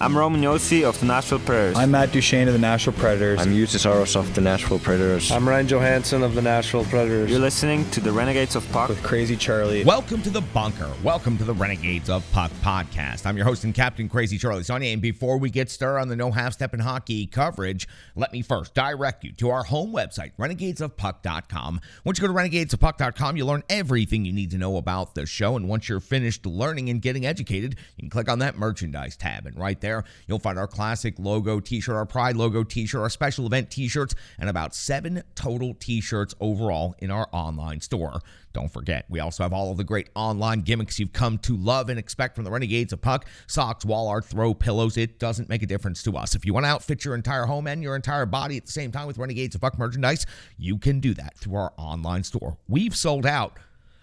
I'm Roman Yossi of the Nashville Predators. I'm Matt Duchesne of the Nashville Predators. I'm Justus Aros of the Nashville Predators. I'm Ryan Johansson of the Nashville Predators. You're listening to the Renegades of Puck with Crazy Charlie. Welcome to the bunker. Welcome to the Renegades of Puck podcast. I'm your host and captain, Crazy Charlie Saunier. And before we get started on the No Half Step in Hockey coverage, let me first direct you to our home website, renegadesofpuck.com. Once you go to renegadesofpuck.com, you'll learn everything you need to know about the show. And once you're finished learning and getting educated, you can click on that merchandise tab. And right there, you'll find our classic logo t-shirt, our Pride logo t-shirt, our special event t-shirts, and about 7 total t-shirts overall in our online store. Don't forget, we also have all of the great online gimmicks you've come to love and expect from the Renegades of Puck. Socks, wall art, throw pillows. It doesn't make a difference to us. If you want to outfit your entire home and your entire body at the same time with Renegades of Puck merchandise, you can do that through our online store. We've sold out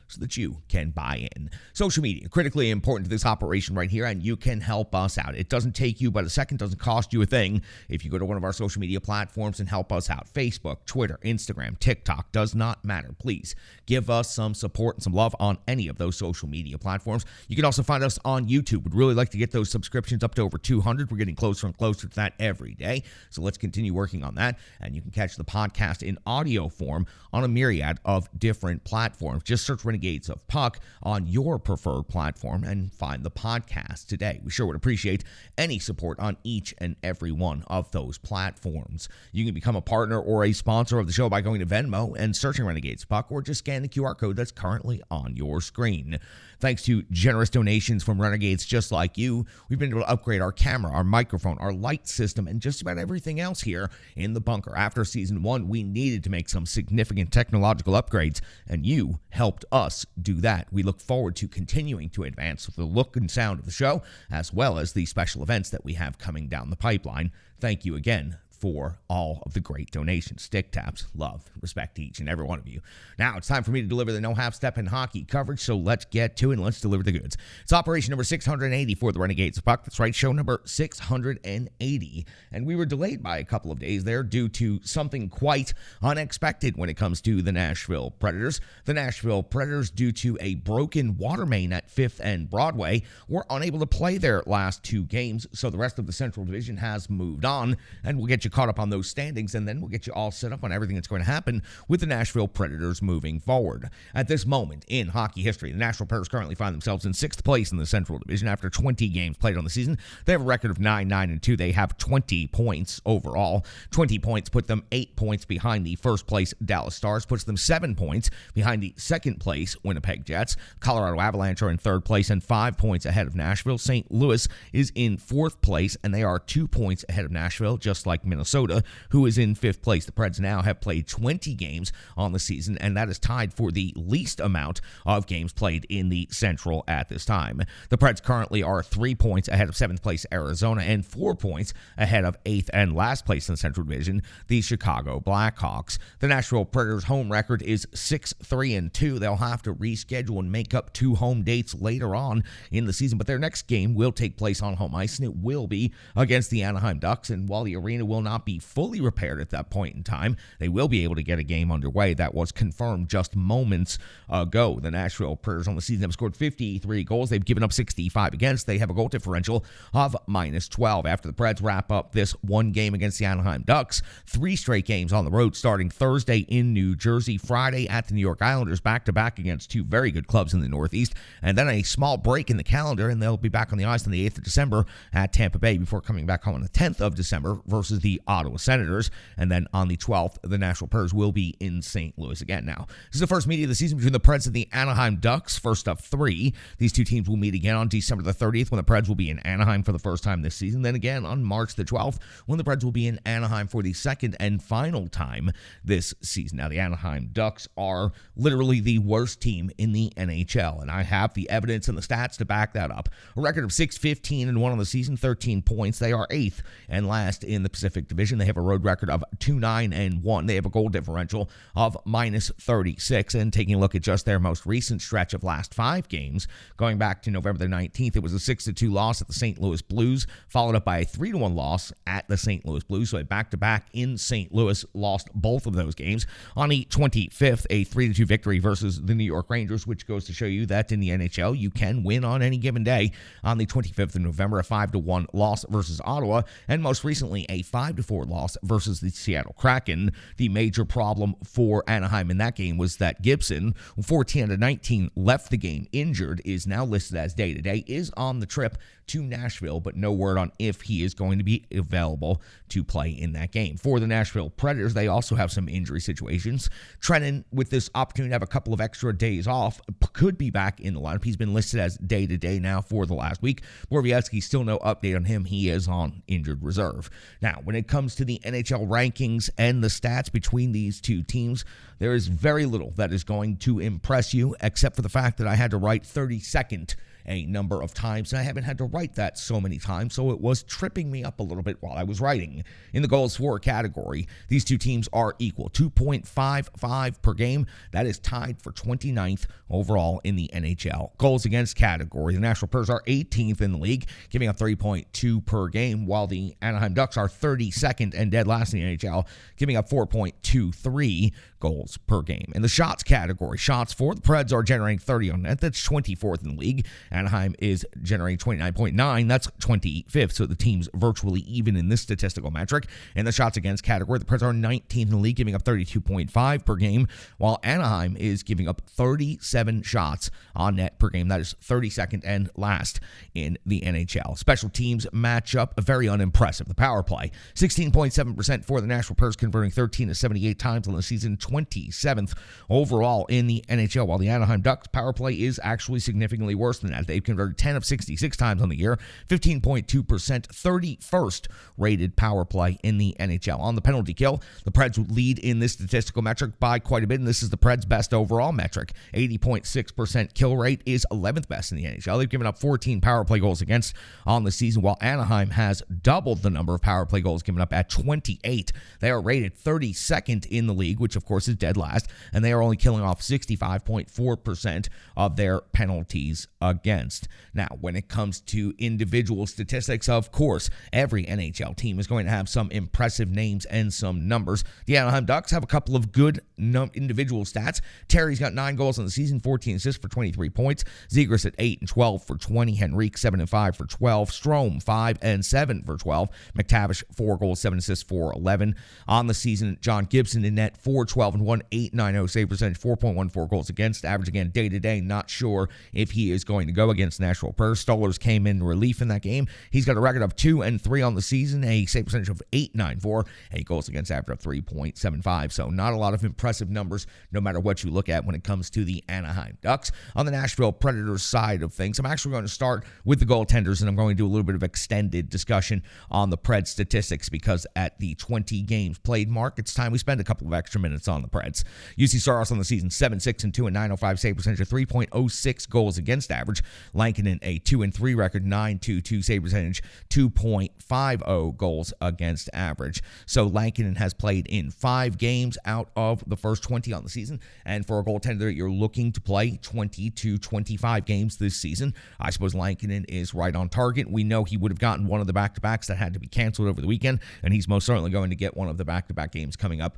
so that you can buy in. Social media, critically important to this operation right here, and you can help us out. It doesn't take you but a second, doesn't cost you a thing if you go to one of our social media platforms and help us out. Facebook, Twitter, Instagram, TikTok, does not matter. Please give us some support and some love on any of those social media platforms. You can also find us on YouTube. We'd really like to get those subscriptions up to over 200. We're getting closer and closer to that every day, so let's continue working on that. And you can catch the podcast in audio form on a myriad of different platforms. Just search Renegades of Puck on your preferred platform and find the podcast today. We sure would appreciate any support on each and every one of those platforms. You can become a partner or a sponsor of the show by going to Venmo and searching Renegades of Puck, or just scan the QR code that's currently on your screen. Thanks to generous donations from renegades just like you, we've been able to upgrade our camera, our microphone, our light system, and just about everything else here in the bunker. After season 1, we needed to make some significant technological upgrades, and you helped us do that. We look forward to continuing to advance the look and sound of the show, as well as the special events that we have coming down the pipeline. Thank you again for all of the great donations, stick taps, love, respect to each and every one of you. Now it's time for me to deliver the No Half Step in Hockey coverage, so let's get to it and let's deliver the goods. It's operation number 680 for the Renegades of Puck. That's right, show number 680. And we were delayed by a couple of days there due to something quite unexpected when it comes to the Nashville Predators. The Nashville Predators, due to a broken water main at 5th and Broadway, were unable to play their last 2 games, so the rest of the Central Division has moved on, and we'll get you caught up on those standings, and then we'll get you all set up on everything that's going to happen with the Nashville Predators moving forward. At this moment in hockey history, the Nashville Predators currently find themselves in 6th place in the Central Division after 20 games played on the season. They have a record of 9-9-2. They have 20 points overall. 20 points put them 8 points behind the first place Dallas Stars, puts them 7 points behind the second place Winnipeg Jets. Colorado Avalanche are in 3rd place and 5 points ahead of Nashville. St. Louis is in 4th place, and they are 2 points ahead of Nashville, just like Minnesota, who is in 5th place. The Preds now have played 20 games on the season, and that is tied for the least amount of games played in the Central at this time. The Preds currently are 3 points ahead of 7th place Arizona and 4 points ahead of 8th and last place in the Central Division, the Chicago Blackhawks. The Nashville Predators' home record is 6-3-2. They'll have to reschedule and make up 2 home dates later on in the season, but their next game will take place on home ice, and it will be against the Anaheim Ducks. And while the arena will not be fully repaired at that point in time, they will be able to get a game underway. That was confirmed just moments ago. The Nashville Predators on the season have scored 53 goals. They've given up 65 against. They have a goal differential of -12. After the Preds wrap up this one game against the Anaheim Ducks, 3 straight games on the road starting Thursday in New Jersey, Friday at the New York Islanders, back-to-back against 2 very good clubs in the Northeast, and then a small break in the calendar, and they'll be back on the ice on the 8th of December at Tampa Bay before coming back home on the 10th of December versus the Ottawa Senators, and then on the 12th, the Nashville Predators will be in St. Louis again. Now, this is the first meeting of the season between the Preds and the Anaheim Ducks. First of 3, these 2 teams will meet again on December the 30th, when the Preds will be in Anaheim for the first time this season. Then again on March the 12th, when the Preds will be in Anaheim for the second and final time this season. Now, the Anaheim Ducks are literally the worst team in the NHL, and I have the evidence and the stats to back that up. A record of 6-15-1 on the season, 13 points. They are 8th and last in the Pacific Pacific Division. They have a road record of 2-9-1. They have a goal differential of -36. And taking a look at just their most recent stretch of last 5 games, going back to November the 19th, it was a 6-2 loss at the St. Louis Blues, followed up by a 3-1 loss at the St. Louis Blues. So a back-to-back in St. Louis, lost both of those games. On the 25th, a 3-2 victory versus the New York Rangers, which goes to show you that in the NHL, you can win on any given day. On the 25th of November, a 5-1 loss versus Ottawa, and most recently a 5-4 loss versus the Seattle Kraken. The major problem for Anaheim in that game was that Gibson, 14/19, left the game injured, is now listed as day-to-day, is on the trip to Nashville, but no word on if he is going to be available to play in that game. For the Nashville Predators, they also have some injury situations. Trennan, with this opportunity to have a couple of extra days off, could be back in the lineup. He's been listed as day-to-day now for the last week. Borowiecki, still no update on him. He is on injured reserve. Now, when it comes to the NHL rankings and the stats between these two teams, there is very little that is going to impress you, except for the fact that I had to write 32nd a number of times, and I haven't had to write that so many times, so it was tripping me up a little bit while I was writing. In the goals for category, these two teams are equal, 2.55 per game. That is tied for 29th overall in the NHL. Goals against category, the Nashville Predators are 18th in the league, giving up 3.2 per game, while the Anaheim Ducks are 32nd and dead last in the NHL, giving up 4.23 goals per game. In the shots category, shots for the Preds are generating 30 on net. That's 24th in the league. Anaheim is generating 29.9. That's 25th. So the team's virtually even in this statistical metric. In the shots against category, the Preds are 19th in the league, giving up 32.5 per game, while Anaheim is giving up 37 shots on net per game. That is 32nd and last in the NHL. Special teams matchup, very unimpressive. The power play, 16.7% for the Nashville Predators, converting 13 to 78 times on the season, 27th overall in the NHL, while the Anaheim Ducks power play is actually significantly worse than that. They've converted 10 of 66 times on the year, 15.2%, 31st rated power play in the NHL. On the penalty kill, the Preds lead in this statistical metric by quite a bit, and this is the Preds' best overall metric. 80.6% kill rate is 11th best in the NHL. They've given up 14 power play goals against on the season, while Anaheim has doubled the number of power play goals given up at 28. They are rated 32nd in the league, which of course is dead last, and they are only killing off 65.4% of their penalties against. Now, when it comes to individual statistics, of course, every NHL team is going to have some impressive names and some numbers. The Anaheim Ducks have a couple of good individual stats. Terry's got 9 goals on the season, 14 assists for 23 points. Zegras at 8 and 12 for 20. Henrique 7 and 5 for 12. Strome 5 and 7 for 12. McTavish 4 goals, 7 assists for 11. On the season, John Gibson in net 4-12 and 1, 8.90 save percentage, 4.14 goals against. Average again day to day. Not sure if he is going to go against Nashville Predators. Stolarz came in relief in that game. He's got a record of 2 and 3 on the season, a save percentage of 8.94, a goals against average of 3.75. So not a lot of impressive numbers, no matter what you look at when it comes to the Anaheim Ducks. On the Nashville Predators side of things, I'm actually going to start with the goaltenders, and I'm going to do a little bit of extended discussion on the Preds statistics, because at the 20 games played mark, it's time we spend a couple of extra minutes on the Preds. UC Saros on the season, 7-6 and 2 and 9.05 save percentage, of 3.06 goals against average. Lankinen, a 2 and 3 record, 9.22 save percentage, 2.50 goals against average. So Lankinen has played in 5 games out of the first 20 on the season, and for a goaltender, you're looking to play 20 to 25 games this season. I suppose Lankinen is right on target. We know he would have gotten one of the back-to-backs that had to be canceled over the weekend, and he's most certainly going to get one of the back-to-back games coming up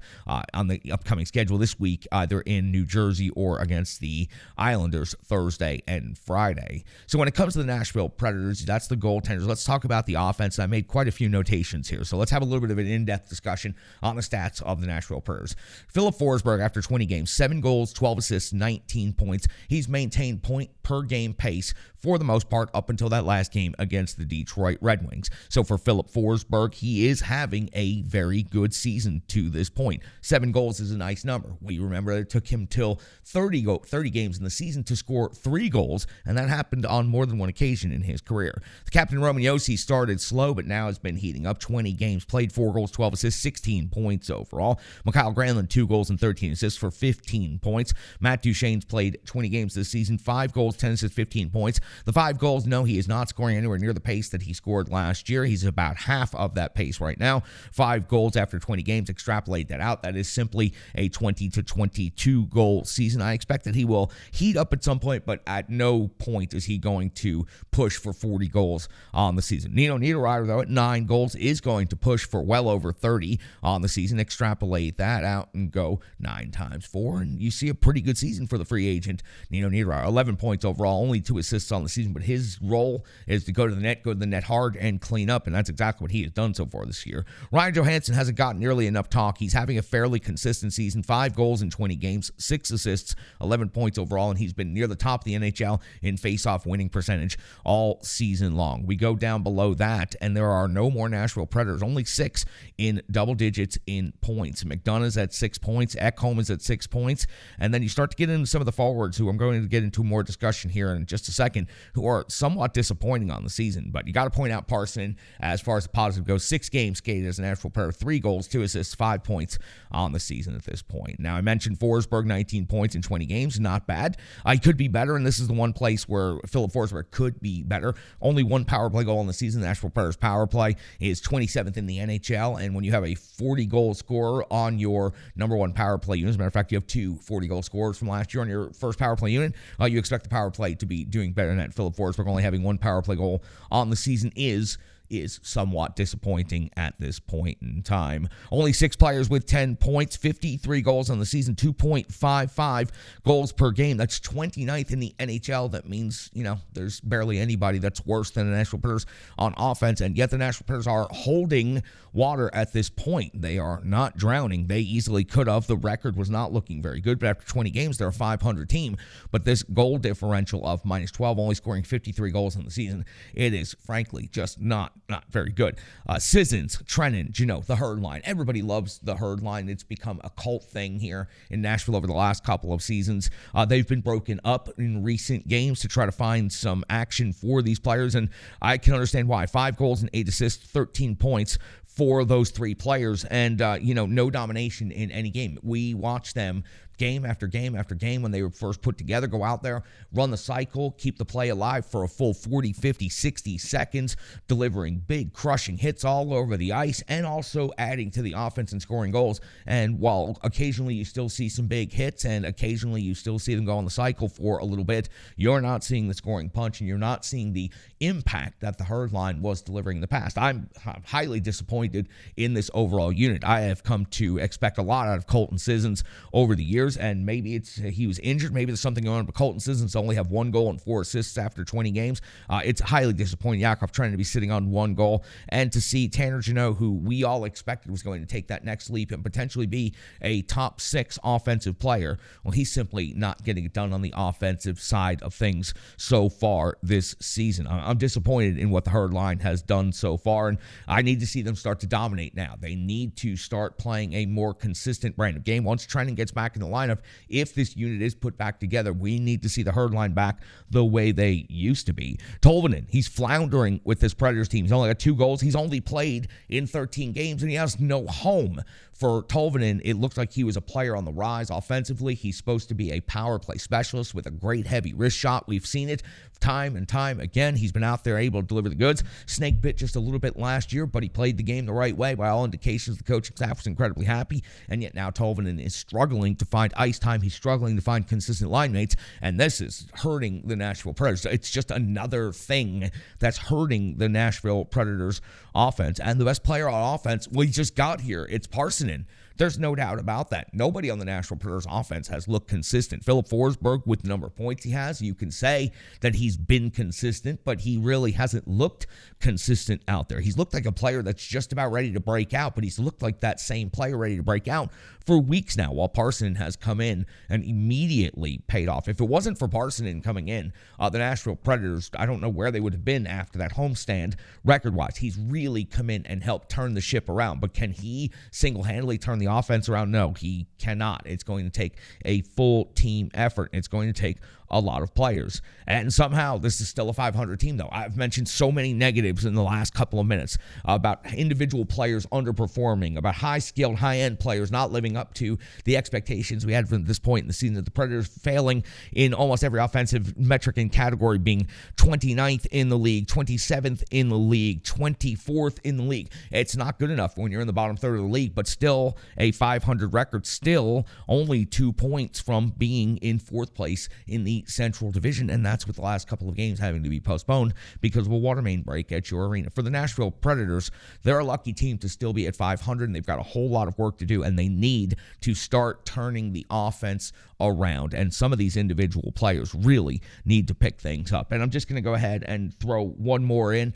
on the upcoming schedule this week, either in New Jersey or against the Islanders Thursday and Friday. So when it comes to the Nashville Predators, that's the goaltenders. Let's talk about the offense. I made quite a few notations here, so let's have a little bit of an in-depth discussion on the stats of the Nashville Predators. Filip Forsberg, after 20 games, 7 goals, 12 assists, 19 points. He's maintained point-per-game pace for the most part up until that last game against the Detroit Red Wings. So for Filip Forsberg, he is having a very good season to this point. 7 goals is a nice number. We remember that it took him till 30 games in the season to score 3 goals, and that that happened on more than one occasion in his career. The captain Roman Josi started slow, but now has been heating up. 20 games played, 4 goals, 12 assists, 16 points overall. Mikhail Granlund, 2 goals and 13 assists for 15 points. Matt Duchene's played 20 games this season, 5 goals, 10 assists, 15 points. The 5 goals, no, he is not scoring anywhere near the pace that he scored last year. He's about half of that pace right now. 5 goals after 20 games. Extrapolate that out. That is simply a 20 to 22 goal season. I expect that he will heat up at some point, but at no point is he going to push for 40 goals on the season. Nino Niederreiter, though, at 9 goals is going to push for well over 30 on the season. Extrapolate that out and go 9 times 4, and you see a pretty good season for the free agent Nino Niederreiter. 11 points overall, only 2 assists on the season, but his role is to go to the net hard and clean up, and that's exactly what he has done so far this year. Ryan Johansson hasn't gotten nearly enough talk. He's having a fairly consistent season, 5 goals in 20 games, 6 assists, 11 points overall, and he's been near the top of the NHL in face-off winning percentage all season long. We go down below that, and there are no more Nashville Predators, only 6 in double digits in points. McDonough's at 6 points, Ekholm is at 6 points, and then you start to get into some of the forwards who I'm going to get into more discussion here in just a second, who are somewhat disappointing on the season, but you got to point out Parson as far as the positive goes. 6 games skated as a Nashville Predator, 3 goals, 2 assists, 5 points on the season at this point. Now, I mentioned Forsberg, 19 points in 20 games, not bad. I could be better, and this is the one place where Philip Forsberg could be better. Only 1 power play goal in the season. The Nashville Predators power play is 27th in the NHL, and when you have a 40-goal scorer on your number 1 power play unit, as a matter of fact, you have 2 40-goal scorers from last year on your first power play unit, you expect the power play to be doing better than that. Philip Forsberg only having 1 power play goal on the season is somewhat disappointing at this point in time. Only 6 players with 10 points, 53 goals on the season, 2.55 goals per game. That's 29th in the NHL. That means, there's barely anybody that's worse than the Nashville Predators on offense, and yet the Nashville Predators are holding water at this point. They are not drowning. They easily could have. The record was not looking very good, but after 20 games, they're a 500 team. But this goal differential of -12, only scoring 53 goals in the season, it is frankly just not very good. Sissons, Trennan, the Herd line. Everybody loves the Herd line. It's become a cult thing here in Nashville over the last couple of seasons. They've been broken up in recent games to try to find some action for these players, and I can understand why. 5 goals and 8 assists, 13 points for those 3 players, and no domination in any game. We watch them game after game after game when they were first put together, go out there, run the cycle, keep the play alive for a full 40, 50, 60 seconds, delivering big crushing hits all over the ice and also adding to the offense and scoring goals. And while occasionally you still see some big hits and occasionally you still see them go on the cycle for a little bit, you're not seeing the scoring punch and you're not seeing the impact that the Herd line was delivering in the past. I'm highly disappointed in this overall unit. I have come to expect a lot out of Colton Sissons over the years, and maybe he was injured, maybe there's something going on, but Colton Sissons only have 1 goal and 4 assists after 20 games. It's highly disappointing. Yakov trying to be sitting on 1 goal, and to see Tanner Jeannot, who we all expected was going to take that next leap and potentially be a top 6 offensive player, well, he's simply not getting it done on the offensive side of things so far this season. I'm disappointed in what the Herd line has done so far, and I need to see them start to dominate now. They need to start playing a more consistent brand of game. Once Trennan gets back in the lineup, if this unit is put back together, we need to see the Herd line back the way they used to be. Tolvanen, he's floundering with this Predators team. He's only got 2 goals. He's only played in 13 games, and he has no home. For Tolvanen, it looked like he was a player on the rise offensively. He's supposed to be a power play specialist with a great heavy wrist shot. We've seen it time and time again. He's been out there able to deliver the goods. Snake bit just a little bit last year, but he played the game the right way. By all indications, the coaching staff was incredibly happy, and yet now Tolvanen is struggling to find ice time. He's struggling to find consistent line mates, and this is hurting the Nashville Predators. It's just another thing that's hurting the Nashville Predators offense. And the best player on offense, well, he just got here. It's Parson. There's no doubt about that. Nobody on the Nashville Predators offense has looked consistent. Philip Forsberg, with the number of points he has, you can say that he's been consistent, but he really hasn't looked consistent out there. He's looked like a player that's just about ready to break out, but he's looked like that same player ready to break out for weeks now, while Parson has come in and immediately paid off. If it wasn't for Parson coming in, the Nashville Predators, I don't know where they would have been after that homestand record-wise. He's really come in and helped turn the ship around, but can he single-handedly turn the offense around? No, he cannot. It's going to take a full team effort. It's going to take a lot of players. And somehow this is still a 500 team, though. I've mentioned so many negatives in the last couple of minutes about individual players underperforming, about high-skilled, high-end players not living up to the expectations we had from this point in the season, that the Predators failing in almost every offensive metric and category, being 29th in the league, 27th in the league, 24th in the league. It's not good enough when you're in the bottom third of the league, but still a 500 record, still only 2 points from being in fourth place in the Central Division, and that's with the last couple of games having to be postponed because of a water main break at your arena. For the Nashville Predators, they're a lucky team to still be at 500, and they've got a whole lot of work to do, and they need to start turning the offense around, and some of these individual players really need to pick things up. And I'm just going to go ahead and throw one more in.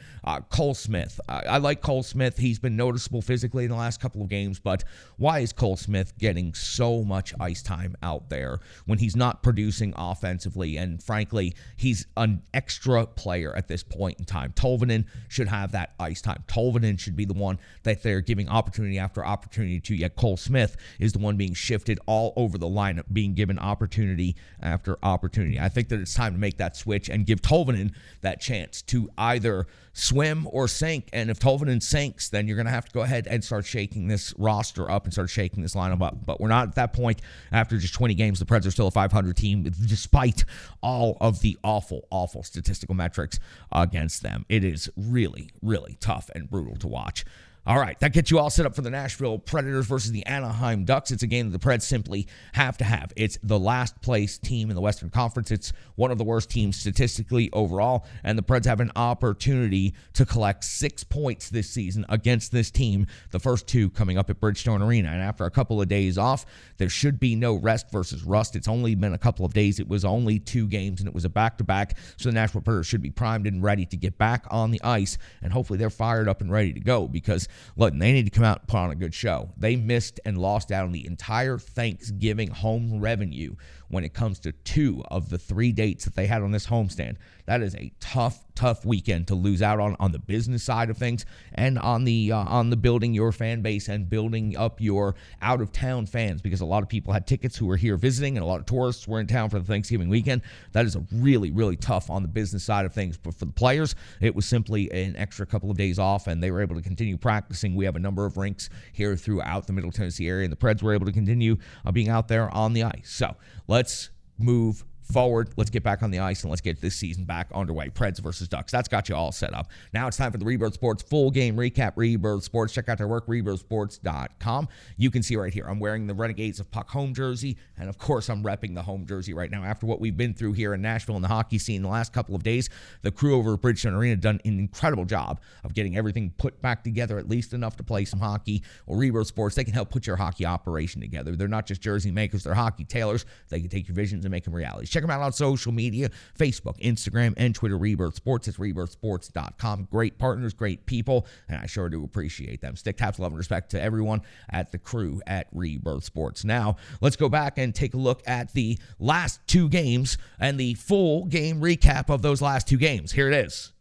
Cole Smith. I like Cole Smith. He's been noticeable physically in the last couple of games, but why is Cole Smith getting so much ice time out there when he's not producing offensively? And frankly, he's an extra player at this point in time. Tolvanen should have that ice time. Tolvanen should be the one that they're giving opportunity after opportunity to, yet Cole Smith is the one being shifted all over the lineup, being given opportunity after opportunity. I think that it's time to make that switch and give Tolvanen that chance to either swim or sink. And if Tolvanen sinks, then you're going to have to go ahead and start shaking this roster up and start shaking this lineup up. But we're not at that point after just 20 games. The Preds are still a 500 team despite all of the awful, awful statistical metrics against them. It is really, really tough and brutal to watch. All right, that gets you all set up for the Nashville Predators versus the Anaheim Ducks. It's a game that the Preds simply have to have. It's the last place team in the Western Conference. It's one of the worst teams statistically overall, and the Preds have an opportunity to collect 6 points this season against this team, the first two coming up at Bridgestone Arena. And after a couple of days off, there should be no rest versus rust. It's only been a couple of days. It was only 2 games, and it was a back-to-back, so the Nashville Predators should be primed and ready to get back on the ice, and hopefully they're fired up and ready to go, because look, they need to come out and put on a good show. They missed and lost out on the entire Thanksgiving home revenue when it comes to 2 of the 3 dates that they had on this homestand. That is a tough weekend to lose out on the business side of things, and on the building your fan base and building up your out-of-town fans, because a lot of people had tickets who were here visiting, and a lot of tourists were in town for the Thanksgiving weekend. That is a really, really tough on the business side of things. But for the players, it was simply an extra couple of days off, and they were able to continue practicing. We have a number of rinks here throughout the Middle Tennessee area, and the Preds were able to continue being out there on the ice. So let's move forward. Let's get back on the ice and let's get this season back underway. Preds versus Ducks. That's got you all set up. Now it's time for the Rebirth Sports full game recap. Rebirth Sports. Check out their work, rebirthsports.com. You can see right here, I'm wearing the Renegades of Puck home jersey, and of course I'm repping the home jersey right now. After what we've been through here in Nashville in the hockey scene the last couple of days, the crew over at Bridgestone Arena done an incredible job of getting everything put back together, at least enough to play some hockey. Well, Rebirth Sports, they can help put your hockey operation together. They're not just jersey makers, they're hockey tailors. They can take your visions and make them realities. Check them out on social media, Facebook, Instagram, and Twitter. Rebirth Sports. It's rebirthsports.com. Great partners, great people, and I sure do appreciate them. Stick taps, love, and respect to everyone at the crew at Rebirth Sports. Now, let's go back and take a look at the last 2 games and the full game recap of those last 2 games. Here it is.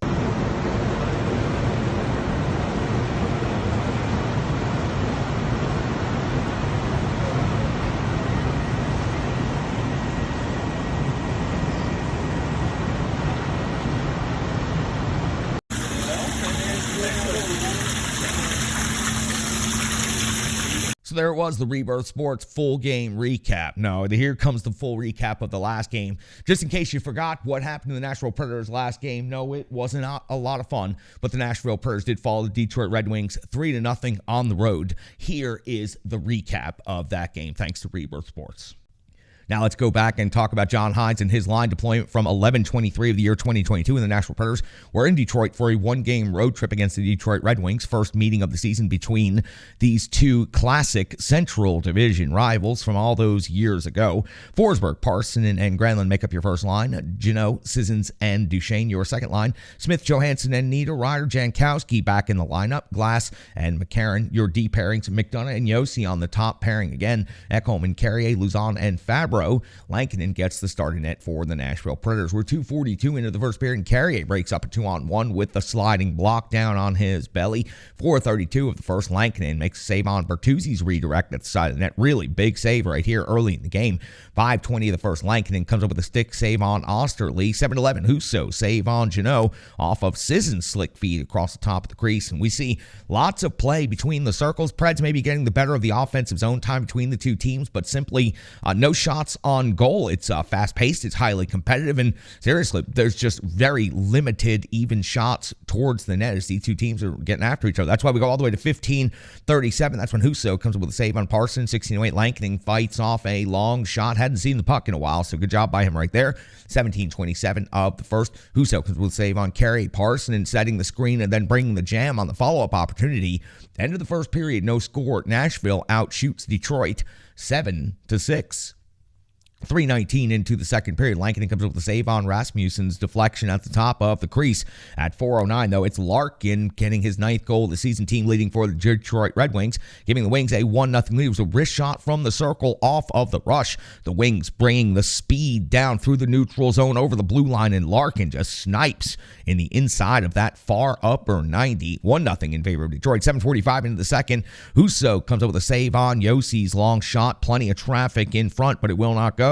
So there it was, the Rebirth Sports full game recap. No, here comes the full recap of the last game. Just in case you forgot what happened to the Nashville Predators last game, no, it wasn't a lot of fun, but the Nashville Predators did fall to the Detroit Red Wings 3-0 on the road. Here is the recap of that game, thanks to Rebirth Sports. Now let's go back and talk about John Hines and his line deployment from 11/23 of the year 2022 when the Nashville Predators were in Detroit for a 1-game road trip against the Detroit Red Wings, first meeting of the season between these 2 classic Central Division rivals from all those years ago. Forsberg, Parson, and Granlund make up your first line. Gino, Sissons, and Duchesne your second line. Smith, Johansson, and Niederreiter, Jankowski back in the lineup. Glass and McCarron your D pairings. McDonough and Yossi on the top pairing again. Ekholm and Carrier, Luzon, and Fabro 0. Lankinen gets the starting net for the Nashville Predators. We're 2:42 into the first period, and Carrier breaks up a 2-on-1 with the sliding block down on his belly. 4:32 of the first, Lankinen makes a save on Bertuzzi's redirect at the side of the net. Really big save right here early in the game. 5:20 of the first, Lankinen comes up with a stick save on Osterley. 7:11, Husso save on Janot off of Sissen's slick feed across the top of the crease. And we see lots of play between the circles. Preds maybe getting the better of the offensive zone time between the two teams, but simply no shots on goal. It's fast-paced, it's highly competitive, and seriously, there's just very limited even shots towards the net as these two teams are getting after each other. That's why we go all the way to 15:37. That's when Husso comes up with a save on Parson. 16:08, Lankinen fights off a long shot. Hadn't seen the puck in a while, so good job by him right there. 17:27 of the first, Husso comes with a save on Carey Parson and setting the screen and then bringing the jam on the follow-up opportunity. End of the first period, no score. Nashville outshoots Detroit 7-6. 3:19 into the second period, Lankinen comes up with a save on Rasmussen's deflection at the top of the crease. At 4:09, though, it's Larkin getting his 9th goal of the season, team leading for the Detroit Red Wings, giving the Wings a 1-0 lead. It was a wrist shot from the circle off of the rush. The Wings bringing the speed down through the neutral zone over the blue line, and Larkin just snipes in the inside of that far upper 90. 1-0 in favor of Detroit. 7:45 into the second, Husso comes up with a save on Yossi's long shot. Plenty of traffic in front, but it will not go.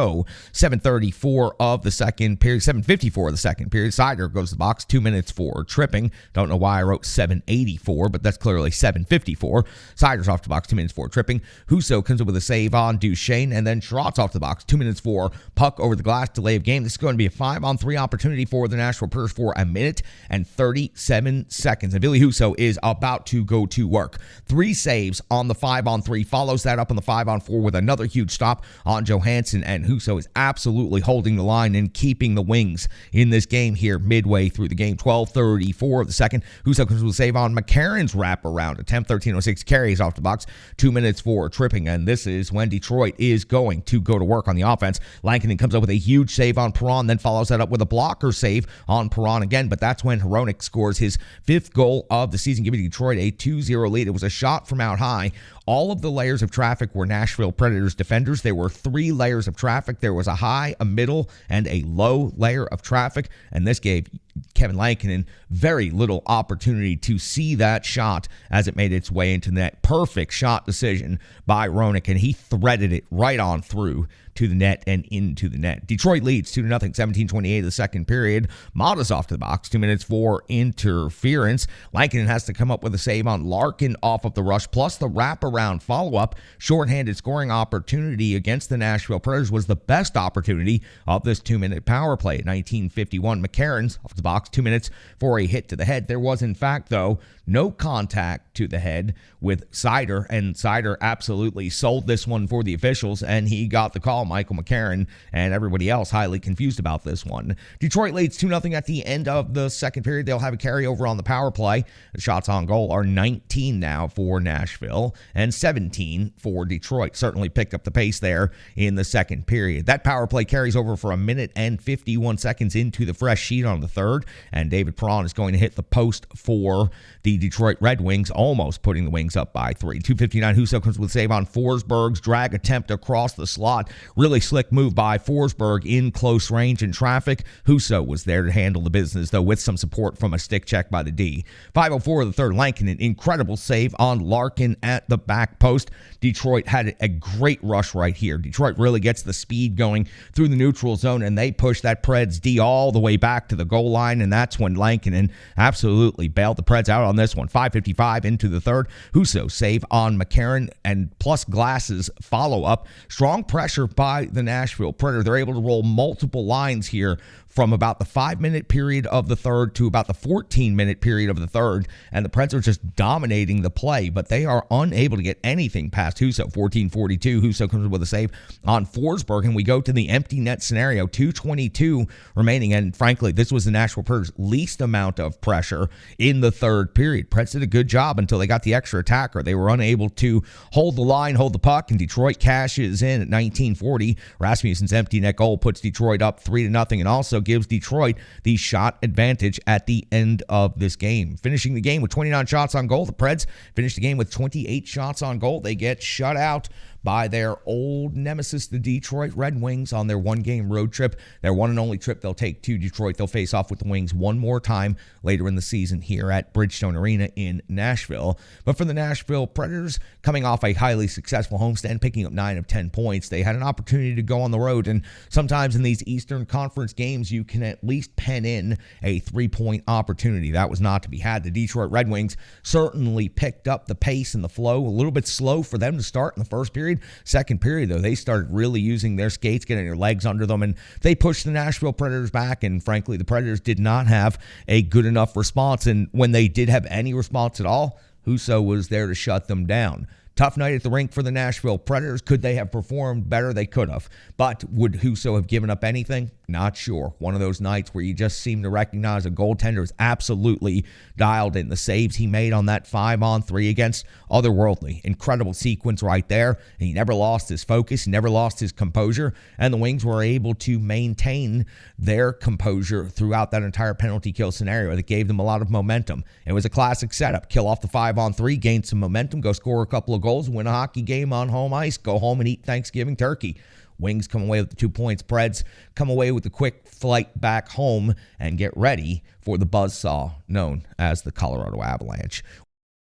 7:34 of the second period, 7:54 of the second period. Seider goes to the box, 2 minutes for tripping. Don't know why I wrote 7:84, but that's clearly 7:54. Seider's off the box, 2 minutes for tripping. Husso comes up with a save on Duchesne, and then Schrott's off the box, 2 minutes for puck over the glass, delay of game. This is going to be a 5-on-3 opportunity for the Nashville Predators for a minute and 37 seconds. And Billy Husso is about to go to work. 3 saves on the 5-on-3, follows that up on the 5-on-4 with another huge stop on Johansson, and Husso is absolutely holding the line and keeping the Wings in this game here midway through the game. 12:34 of the second, Husso comes with a save on McCarron's wraparound attempt. 13:06, carries off the box, 2 minutes for tripping, and this is when Detroit is going to go to work on the offense. Lankinen comes up with a huge save on Perron, then follows that up with a blocker save on Perron again, but that's when Hronek scores his 5th goal of the season, giving Detroit a 2-0 lead. It was a shot from out high. All of the layers of traffic were Nashville Predators defenders. There were 3 layers of traffic. There was a high, a middle, and a low layer of traffic, and this gave Kevin Lankinen very little opportunity to see that shot as it made its way into the net. Perfect shot decision by Hronek, and he threaded it right on through to the net and into the net. Detroit leads 2-0, 17:28 of the second period. Mata's off to the box, 2 minutes for interference. Lankinen has to come up with a save on Larkin off of the rush, plus the wraparound follow-up. Shorthanded scoring opportunity against the Nashville Predators was the best opportunity of this 2-minute power play. At 19:51, McCarron's off the box, 2 minutes for a hit to the head. There was, in fact, though, no contact to the head with Seider, and Seider absolutely sold this one for the officials, and he got the call. Michael McCarron and everybody else highly confused about this one. Detroit leads 2-0 at the end of the second period. They'll have a carryover on the power play. The shots on goal are 19 now for Nashville and 17 for Detroit. Certainly picked up the pace there in the second period. That power play carries over for a minute and 51 seconds into the fresh sheet on the third, and David Perron is going to hit the post for the Detroit Red Wings, almost putting the Wings up by 3. 2:59, Husso comes with a save on Forsberg's drag attempt across the slot. Really slick move by Forsberg in close range and traffic. Husso was there to handle the business, though, with some support from a stick check by the D. 5:04 of the third, Lankinen, incredible save on Larkin at the back post. Detroit had a great rush right here. Detroit really gets the speed going through the neutral zone, and they push that Preds D all the way back to the goal line, and that's when Lankinen absolutely bailed the Preds out on this one. 5:55 into the third, Husso save on McCarron, and plus Glass's follow-up. Strong pressure by the Nashville Predators. They're able to roll multiple lines here from about the 5-minute period of the third to about the 14-minute period of the third, and the Preds are just dominating the play, but they are unable to get anything past Husso. 14:42, Husso comes with a save on Forsberg, and we go to the empty net scenario. 2:22 remaining, and frankly, this was the Nashville Predators' least amount of pressure in the third period. Preds did a good job until they got the extra attacker. They were unable to hold the line, hold the puck, and Detroit cashes in at 19:40. Rasmussen's empty net goal puts Detroit up 3-0, and also gives Detroit the shot advantage at the end of this game. Finishing the game with 29 shots on goal, the Preds finish the game with 28 shots on goal. They get shut out by their old nemesis, the Detroit Red Wings, on their one-game road trip. Their one and only trip they'll take to Detroit. They'll face off with the Wings one more time later in the season here at Bridgestone Arena in Nashville. But for the Nashville Predators, coming off a highly successful homestand, picking up 9 of 10 points, they had an opportunity to go on the road. And sometimes in these Eastern Conference games, you can at least pen in a 3-point opportunity. That was not to be had. The Detroit Red Wings certainly picked up the pace and the flow. A little bit slow for them to start in the first period. Second period, though, they started really using their skates, getting their legs under them, and they pushed the Nashville Predators back. And frankly, the Predators did not have a good enough response. And when they did have any response at all, Husso was there to shut them down. Tough night at the rink for the Nashville Predators. Could they have performed better? They could have. But would Husso have given up anything? Not sure. One of those nights where you just seem to recognize a goaltender is absolutely dialed in. The saves he made on that 5-on-3 against otherworldly. Incredible sequence right there. And he never lost his focus. He never lost his composure. And the Wings were able to maintain their composure throughout that entire penalty kill scenario that gave them a lot of momentum. It was a classic setup. Kill off the 5-on-3, gain some momentum, go score a couple of goals, win a hockey game on home ice, go home and eat Thanksgiving turkey. Wings come away with the 2 points. Preds come away with the quick flight back home and get ready for the buzzsaw known as the Colorado Avalanche.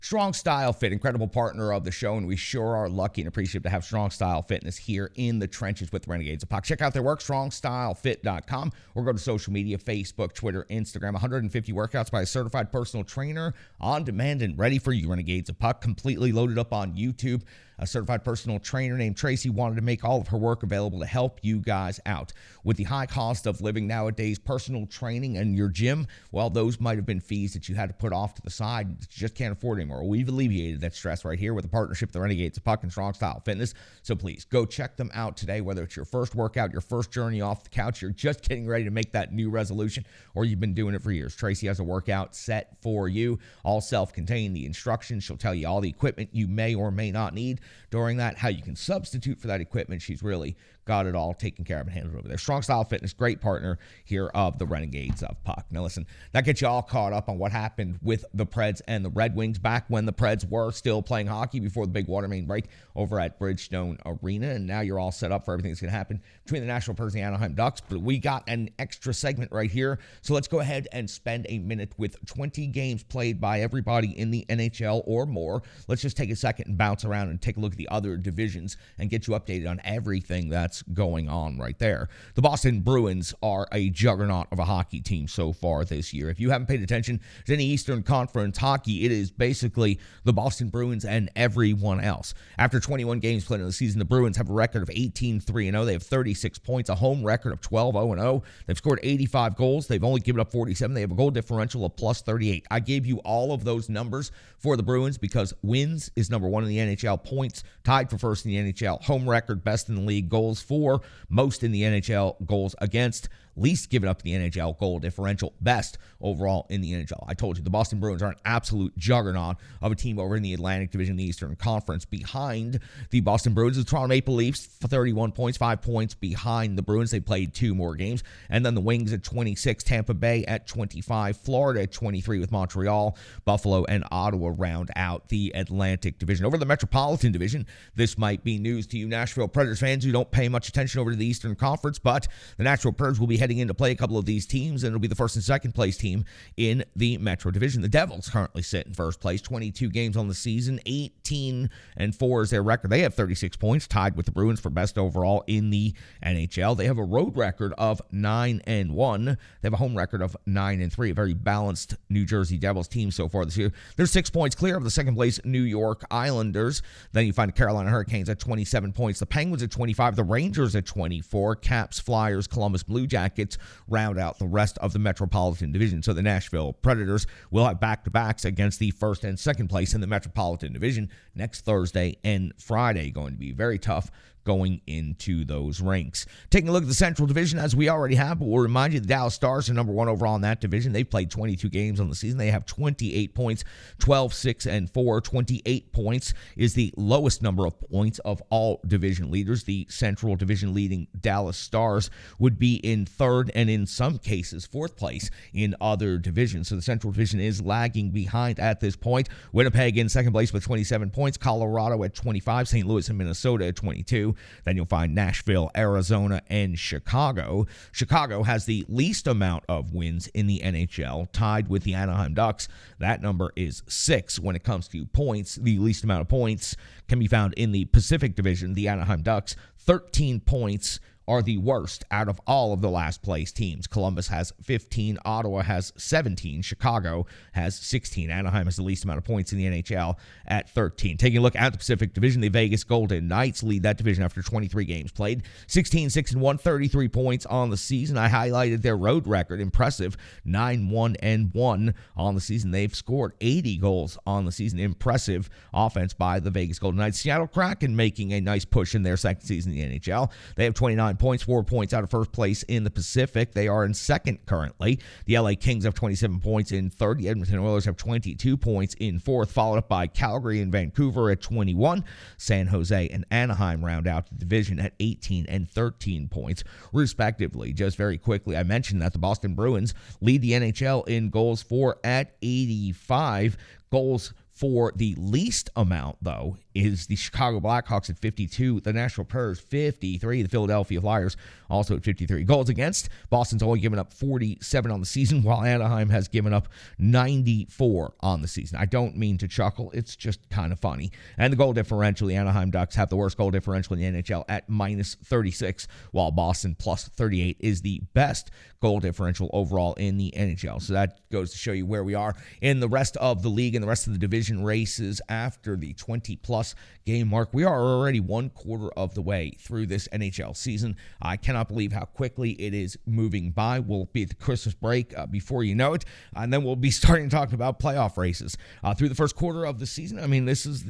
Strong Style Fit, incredible partner of the show, and we sure are lucky and appreciative to have Strong Style Fitness here in the trenches with Renegades of Puck. Check out their work, strongstylefit.com, or go to social media, Facebook, Twitter, Instagram. 150 workouts by a certified personal trainer on demand and ready for you, Renegades of Puck, completely loaded up on YouTube. A certified personal trainer named Tracy wanted to make all of her work available to help you guys out. With the high cost of living nowadays, personal training and your gym, well, those might have been fees that you had to put off to the side that you just can't afford anymore. We've alleviated that stress right here with a partnership with the Renegades of Puck and Strong Style Fitness. So please go check them out today, whether it's your first workout, your first journey off the couch, you're just getting ready to make that new resolution, or you've been doing it for years. Tracy has a workout set for you, all self-contained. The instructions, she'll tell you all the equipment you may or may not need during that, how you can substitute for that equipment. She's really got it all taken care of and handled over there. Strong Style Fitness, great partner here of the Renegades of Puck. Now listen, that gets you all caught up on what happened with the Preds and the Red Wings back when the Preds were still playing hockey before the big water main break over at Bridgestone Arena. And now you're all set up for everything that's going to happen between the Nashville Predators and the Anaheim Ducks. But we got an extra segment right here. So let's go ahead and spend a minute with 20 games played by everybody in the NHL or more. Let's just take a second and bounce around and take a look at the other divisions and get you updated on everything that's going on right there. The Boston Bruins are a juggernaut of a hockey team so far this year. If you haven't paid attention to any Eastern Conference hockey, it is basically the Boston Bruins and everyone else. After 21 games played in the season, the Bruins have a record of 18-3-0. They have 36 points, a home record of 12-0-0. They've scored 85 goals. They've only given up 47. They have a goal differential of plus 38. I gave you all of those numbers for the Bruins because wins is number one in the NHL, points tied for first in the NHL, home record best in the league, goals for most in the NHL, goals against least given up in the NHL, goal differential, best overall in the NHL. I told you, the Boston Bruins are an absolute juggernaut of a team over in the Atlantic Division, the Eastern Conference. Behind the Boston Bruins, the Toronto Maple Leafs, 31 points, 5 points behind the Bruins. They played 2 more games. And then the Wings at 26, Tampa Bay at 25, Florida at 23 with Montreal, Buffalo, and Ottawa round out the Atlantic Division. Over the Metropolitan Division, this might be news to you Nashville Predators fans who don't pay much attention over to the Eastern Conference, but the Nashville Predators will be heading in to play a couple of these teams, and it'll be the first and second place team in the Metro Division. The Devils currently sit in first place, 22 games on the season, 18-4 is their record. They have 36 points, tied with the Bruins for best overall in the NHL. They have a road record of 9-1. They have a home record of 9-3. A very balanced New Jersey Devils team so far this year. They're 6 points clear of the second place New York Islanders. Then you find the Carolina Hurricanes at 27 points, the Penguins at 25, the Rangers at 24, Caps, Flyers, Columbus Blue Jackets round out the rest of the Metropolitan Division. So the Nashville Predators will have back-to-backs against the first and second place in the Metropolitan Division next Thursday and Friday. Going to be very tough going into those ranks. Taking a look at the Central Division, as we already have, but we'll remind you the Dallas Stars are number one overall in that division. They've played 22 games on the season. They have 28 points, 12-6-4. 28 points is the lowest number of points of all division leaders. The Central Division leading Dallas Stars would be in third and in some cases fourth place in other divisions. So the Central Division is lagging behind at this point. Winnipeg in second place with 27 points, Colorado at 25, St. Louis and Minnesota at 22. Then you'll find Nashville, Arizona, and Chicago. Chicago has the least amount of wins in the NHL, tied with the Anaheim Ducks. That number is 6 when it comes to points. The least amount of points can be found in the Pacific Division. The Anaheim Ducks, 13 points, are the worst out of all of the last place teams. Columbus has 15, Ottawa has 17, Chicago has 16. Anaheim has the least amount of points in the NHL at 13. Taking a look at the Pacific Division, the Vegas Golden Knights lead that division after 23 games played. 16-6-1, 33 points on the season. I highlighted their road record, impressive, 9-1-1 on the season. They've scored 80 goals on the season. Impressive offense by the Vegas Golden Knights. Seattle Kraken making a nice push in their second season in the NHL. They have 29 points, 4 points out of first place in the Pacific. They are in second currently. The LA Kings have 27 points in third. The Edmonton Oilers have 22 points in fourth, followed up by Calgary and Vancouver at 21. San Jose and Anaheim round out the division at 18 and 13 points, respectively. Just very quickly, I mentioned that the Boston Bruins lead the NHL in goals for at 85. Goals for the least amount, though, is the Chicago Blackhawks at 52, the Nashville Predators 53, the Philadelphia Flyers also at 53. Goals against, Boston's only given up 47 on the season, while Anaheim has given up 94 on the season. I don't mean to chuckle, it's just kind of funny. And the goal differential, the Anaheim Ducks have the worst goal differential in the NHL at minus 36, while Boston plus 38 is the best goal differential overall in the NHL. So that goes to show you where we are in the rest of the league and the rest of the division races after the 20-plus game mark. We are already one quarter of the way through this NHL season. I cannot believe how quickly it is moving by. We'll be at the Christmas break before you know it, and then we'll be starting talking about playoff races. Through the first quarter of the season, I mean, this is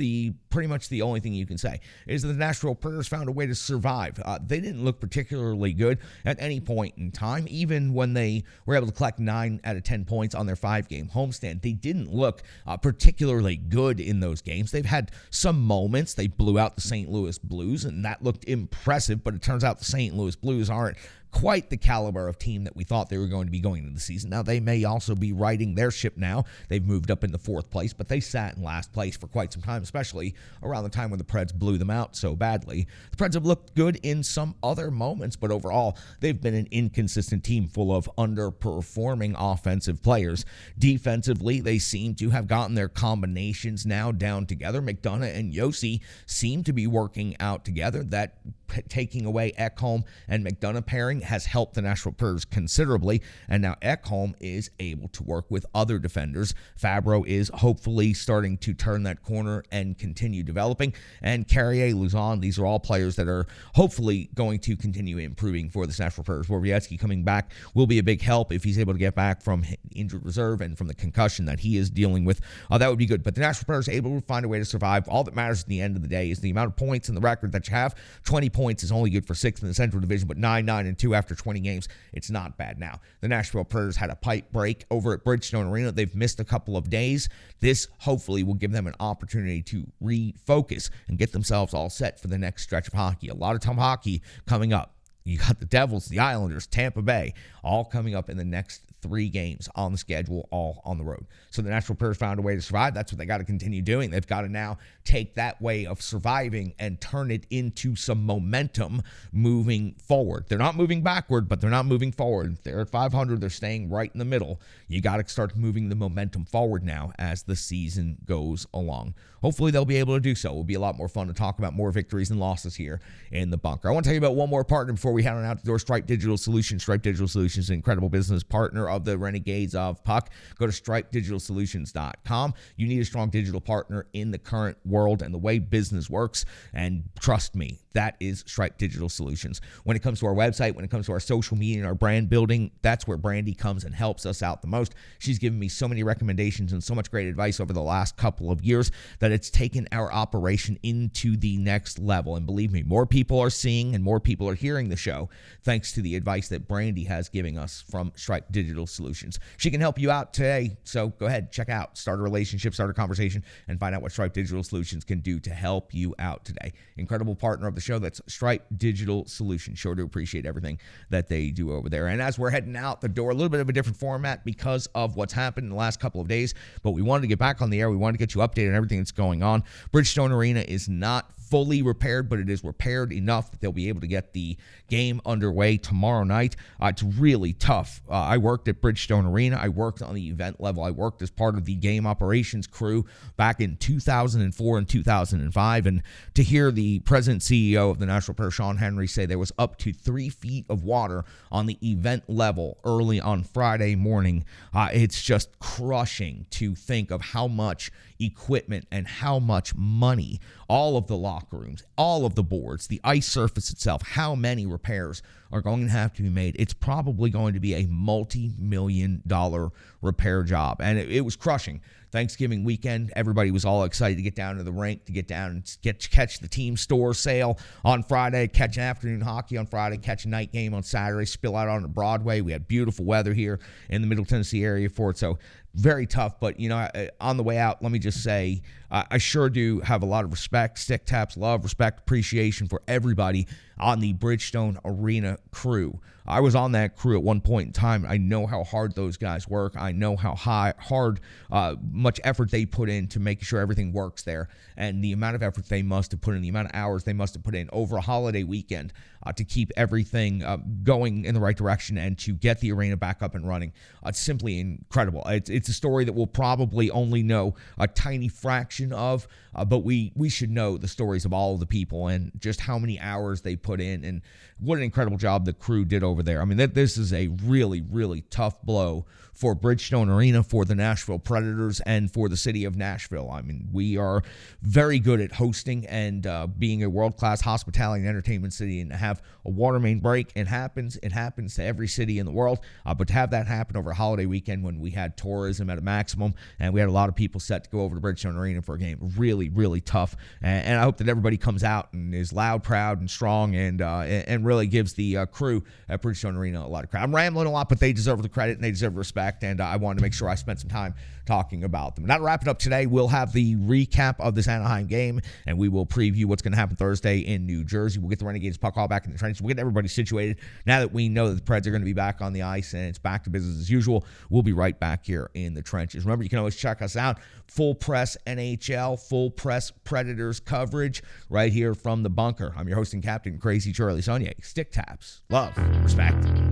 pretty much the only thing you can say, is that the Nashville Predators found a way to survive. They didn't look particularly good at any point in time, even when they were able to collect 9 out of 10 points on their 5-game homestand. They didn't look particularly good in those games. They've had some moments. They blew out the St. Louis Blues, and that looked impressive, but it turns out the St. Louis Blues aren't quite the caliber of team that we thought they were going to be going into the season. Now, they may also be righting their ship now. They've moved up into fourth place, but they sat in last place for quite some time, especially around the time when the Preds blew them out so badly. The Preds have looked good in some other moments, but overall, they've been an inconsistent team full of underperforming offensive players. Defensively, they seem to have gotten their combinations now down together. McDonough and Yossi seem to be working out together. That taking away Ekholm and McDonough pairing has helped the Nashville Predators considerably, and now Ekholm is able to work with other defenders. Fabro is hopefully starting to turn that corner and continue developing, and Carrier, Luzon, these are all players that are hopefully going to continue improving for the Nashville Predators. Borowiecki coming back will be a big help if he's able to get back from injured reserve and from the concussion that he is dealing with. That would be good, but the Nashville Predators are able to find a way to survive. All that matters at the end of the day is the amount of points in the record that you have. 20 points is only good for 6th in the Central Division, but 9-9-2 after 20 games, it's not bad now. The Nashville Predators had a pipe break over at Bridgestone Arena. They've missed a couple of days. This hopefully will give them an opportunity to refocus and get themselves all set for the next stretch of hockey. A lot of top hockey coming up. You got the Devils, the Islanders, Tampa Bay, all coming up in the next 3 games on the schedule, all on the road. So the Nashville Predators found a way to survive. That's what they got to continue doing. They've got to now take that way of surviving and turn it into some momentum moving forward. They're not moving backward, but they're not moving forward. They're at 500. They're staying right in the middle. You got to start moving the momentum forward now as the season goes along. Hopefully they'll be able to do so. It will be a lot more fun to talk about more victories and losses here in the bunker. I want to tell you about one more partner before we head on out the door, Stripe Digital Solutions. Stripe Digital Solutions is an incredible business partner of the Renegades of Puck. Go to stripedigitalsolutions.com. You need a strong digital partner in the current world and the way business works. And trust me, that is Stripe Digital Solutions. When it comes to our website, when it comes to our social media and our brand building, that's where Brandy comes and helps us out the most. She's given me so many recommendations and so much great advice over the last couple of years that it's taken our operation into the next level. And believe me, more people are seeing and more people are hearing the show thanks to the advice that Brandy has given us from Stripe Digital Solutions. She can help you out today, so go ahead, check out, start a relationship, start a conversation, and find out what Stripe Digital Solutions can do to help you out today. Incredible partner of the show, that's Stripe Digital Solutions. Sure to appreciate everything that they do over there. And as we're heading out the door, a little bit of a different format because of what's happened in the last couple of days, but we wanted to get back on the air. We wanted to get you updated on everything that's going on. Bridgestone Arena is not fully repaired, but it is repaired enough that they'll be able to get the game underway tomorrow night. It's really tough. I worked at Bridgestone Arena. I worked on the event level. I worked as part of the game operations crew back in 2004 and 2005. And to hear the president CEO of the Nashville Predators, Sean Henry, say there was up to 3 feet of water on the event level early on Friday morning, it's just crushing to think of how much equipment and how much money, all of the locker rooms, all of the boards, the ice surface itself, how many repairs are going to have to be made. It's probably going to be a multi-million-dollar repair job. And it was crushing. Thanksgiving weekend, everybody was all excited to get down to the rink, to get down and catch the team store sale on Friday, catch afternoon hockey on Friday, catch a night game on Saturday, spill out onto Broadway. We had beautiful weather here in the Middle Tennessee area for it, so very tough. But, on the way out, let me just say, I sure do have a lot of respect, stick taps, love, respect, appreciation for everybody on the Bridgestone Arena crew. I was on that crew at one point in time. I know how hard those guys work. I know how much effort they put in to make sure everything works there, and the amount of effort they must have put in, the amount of hours they must have put in over a holiday weekend to keep everything going in the right direction and to get the arena back up and running. It's simply incredible. It's a story that we'll probably only know a tiny fraction of, but we should know the stories of all of the people and just how many hours they put in and what an incredible job the crew did over there. I mean, this is a really, really tough blow for Bridgestone Arena, for the Nashville Predators, and for the city of Nashville. I mean, we are very good at hosting and being a world-class hospitality and entertainment city, and to have a water main break, it happens to every city in the world, but to have that happen over a holiday weekend when we had tourism at a maximum and we had a lot of people set to go over to Bridgestone Arena for a game, really, really tough. And I hope that everybody comes out and is loud, proud, and strong, and really gives the crew at Bridgestone Arena a lot of credit. I'm rambling a lot, but they deserve the credit and they deserve respect, and I wanted to make sure I spent some time talking about them. Now, to wrap it up today, we'll have the recap of this Anaheim game, and we will preview what's going to happen Thursday in New Jersey. We'll get the Renegades puck all back in the trenches. We'll get everybody situated. Now that we know that the Preds are going to be back on the ice and it's back to business as usual, we'll be right back here in the trenches. Remember, you can always check us out. Full press NHL, full press Predators coverage right here from the bunker. I'm your host and captain, Crazy Charlie Saunier. Stick taps, love, respect.